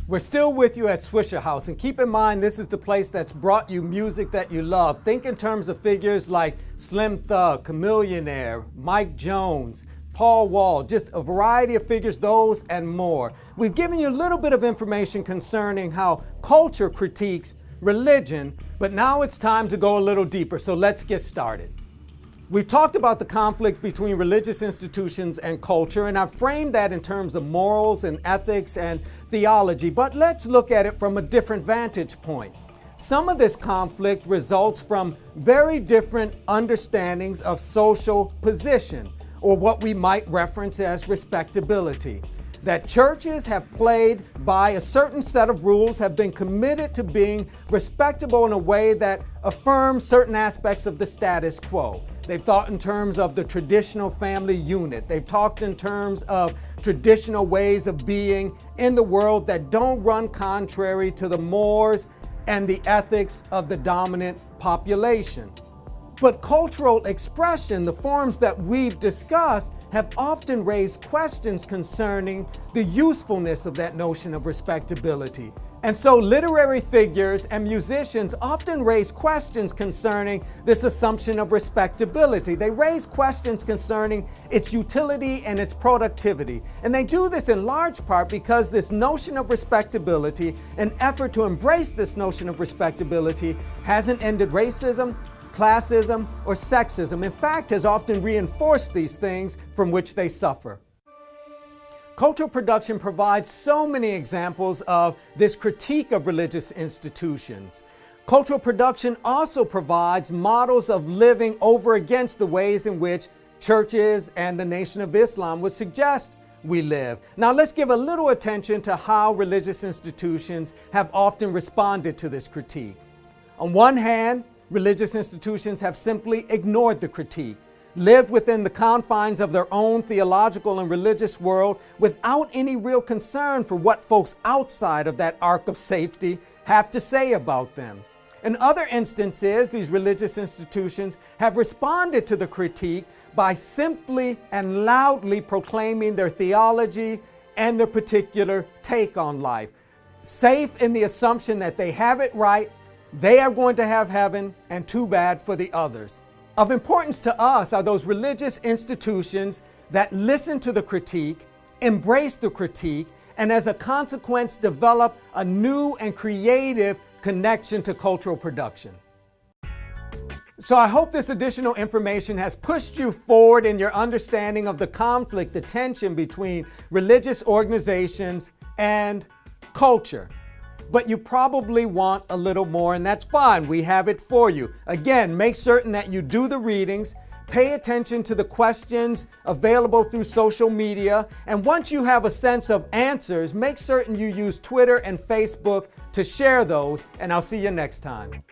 We're still with you at Swisher House, and keep in mind this is the place that's brought you music that you love. Think in terms of figures like Slim Thug, Chamillionaire, Mike Jones, Paul Wall, just a variety of figures, those and more. We've given you a little bit of information concerning how culture critiques religion, but now it's time to go a little deeper, so let's get started. We've talked about the conflict between religious institutions and culture, and I've framed that in terms of morals and ethics and theology, but let's look at it from a different vantage point. Some of this conflict results from very different understandings of social position, or what we might reference as respectability. That churches have played by a certain set of rules, have been committed to being respectable in a way that affirms certain aspects of the status quo. They've thought in terms of the traditional family unit. They've talked in terms of traditional ways of being in the world that don't run contrary to the mores and the ethics of the dominant population. But cultural expression, the forms that we've discussed, have often raised questions concerning the usefulness of that notion of respectability. And so literary figures and musicians often raise questions concerning this assumption of respectability. They raise questions concerning its utility and its productivity. And they do this in large part because this notion of respectability, an effort to embrace this notion of respectability, hasn't ended racism, classism, or sexism. In fact, has often reinforced these things from which they suffer. Cultural production provides so many examples of this critique of religious institutions. Cultural production also provides models of living over against the ways in which churches and the Nation of Islam would suggest we live. Now let's give a little attention to how religious institutions have often responded to this critique. On one hand, religious institutions have simply ignored the critique, lived within the confines of their own theological and religious world without any real concern for what folks outside of that ark of safety have to say about them. In other instances, these religious institutions have responded to the critique by simply and loudly proclaiming their theology and their particular take on life, safe in the assumption that they have it right, they are going to have heaven, and too bad for the others. Of importance to us are those religious institutions that listen to the critique, embrace the critique, and as a consequence develop a new and creative connection to cultural production. So I hope this additional information has pushed you forward in your understanding of the conflict, the tension between religious organizations and culture. But you probably want a little more, and that's fine. We have it for you. Again, make certain that you do the readings, pay attention to the questions available through social media, and once you have a sense of answers, make certain you use Twitter and Facebook to share those, and I'll see you next time.